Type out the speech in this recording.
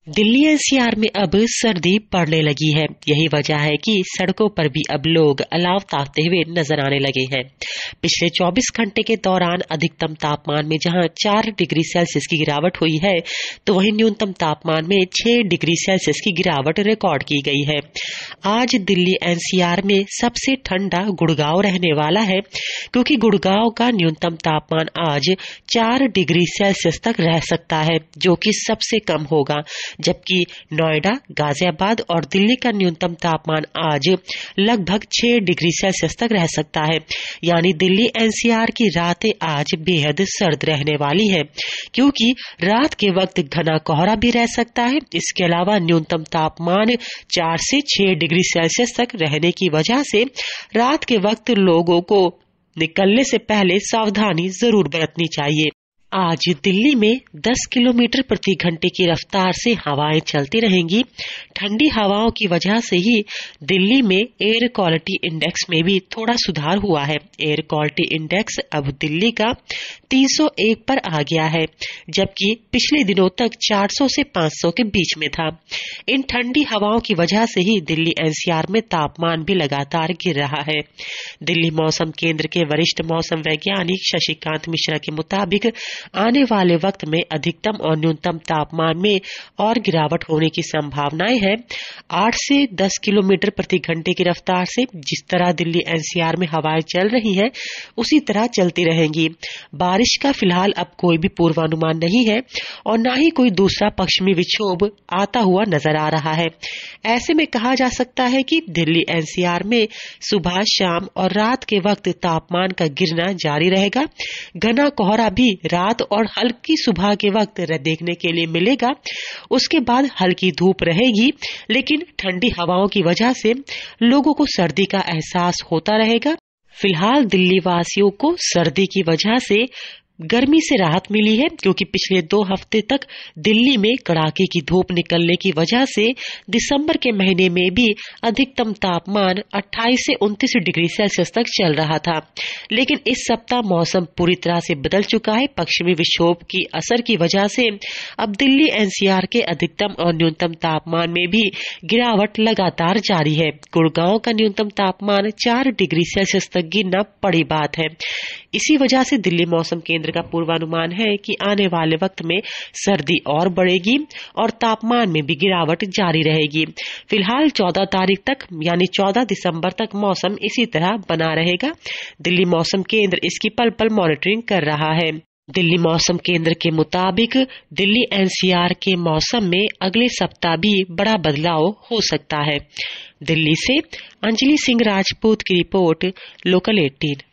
Delhi NCR में अब सर्दी पड़ने लगी है। यही वजह है कि सड़कों पर भी अब लोग अलाव तापते हुए नजर आने लगे हैं। पिछले 24 घंटे के दौरान अधिकतम तापमान में जहां 4 डिग्री सेल्सियस की गिरावट हुई है, तो वहीं न्यूनतम तापमान में 6 डिग्री सेल्सियस की गिरावट रिकॉर्ड की गई है। आज दिल्ली एनसीआर में सबसे ठंडा गुड़गांव रहने वाला है, क्योंकि गुड़गांव का न्यूनतम तापमान आज 4 डिग्री सेल्सियस तक रह सकता है, जो कि सबसे कम होगा। जबकि नोएडा, गाजियाबाद और दिल्ली का न्यूनतम तापमान आज लगभग 6 डिग्री सेल्सियस तक रह सकता है। यानी दिल्ली एनसीआर की रातें आज बेहद सर्द रहने वाली है, क्योंकि रात के वक्त घना कोहरा भी रह सकता है। इसके अलावा न्यूनतम तापमान 4 से 6 डिग्री सेल्सियस तक रहने की वजह से रात के वक्त लोगों को निकलने से पहले सावधानी जरूर बरतनी चाहिए। आज दिल्ली में 10 किलोमीटर प्रति घंटे की रफ्तार से हवाएं चलती रहेंगी। ठंडी हवाओं की वजह से ही दिल्ली में एयर क्वालिटी इंडेक्स में भी थोड़ा सुधार हुआ है। एयर क्वालिटी इंडेक्स अब दिल्ली का 301 पर आ गया है, जबकि पिछले दिनों तक 400 से 500 के बीच में था। इन ठंडी हवाओं की वजह से ही दिल्ली एनसीआर में तापमान भी लगातार गिर रहा है। दिल्ली मौसम केंद्र के वरिष्ठ मौसम वैज्ञानिक शशिकांत मिश्रा के मुताबिक आने वाले वक्त में अधिकतम और न्यूनतम तापमान में और गिरावट होने की संभावनाएं हैं। 8 से 10 किलोमीटर प्रति घंटे की रफ्तार से जिस तरह दिल्ली एनसीआर में हवाएं चल रही हैं, उसी तरह चलती रहेंगी। बारिश का फिलहाल अब कोई भी पूर्वानुमान नहीं है और न ही कोई दूसरा पश्चिमी विक्षोभ आता हुआ नजर आ रहा है। ऐसे में कहा जा सकता है कि दिल्ली एनसीआर में सुबह, शाम और रात के वक्त तापमान का गिरना जारी रहेगा। घना कोहरा भी रात और हल्की सुबह के वक्त देखने के लिए मिलेगा। उसके बाद हल्की धूप रहेगी, लेकिन ठंडी हवाओं की वजह से लोगों को सर्दी का एहसास होता रहेगा। फिलहाल दिल्ली वासियों को सर्दी की वजह से गर्मी से राहत मिली है, क्योंकि पिछले 2 हफ्ते तक दिल्ली में कड़ाके की धूप निकलने की वजह से दिसंबर के महीने में भी अधिकतम तापमान 28 से 29 डिग्री सेल्सियस तक चल रहा था। लेकिन इस सप्ताह मौसम पूरी तरह से बदल चुका है। पश्चिमी विक्षोभ की असर की वजह से अब दिल्ली एनसीआर के अधिकतम और न्यूनतम तापमान में भी गिरावट लगातार जारी है। गुड़गांव का न्यूनतम तापमान 4 डिग्री सेल्सियस तक गिरना बड़ी बात है। इसी वजह से दिल्ली मौसम केंद्र का पूर्वानुमान है कि आने वाले वक्त में सर्दी और बढ़ेगी और तापमान में भी गिरावट जारी रहेगी। फिलहाल 14 तारीख तक यानी 14 दिसंबर तक मौसम इसी तरह बना रहेगा। दिल्ली मौसम केंद्र इसकी पल पल मॉनिटरिंग कर रहा है। दिल्ली मौसम केंद्र के मुताबिक दिल्ली एनसीआर के मौसम में अगले सप्ताह भी बड़ा बदलाव हो सकता है। दिल्ली से अंजलि सिंह राजपूत की रिपोर्ट, लोकल 18।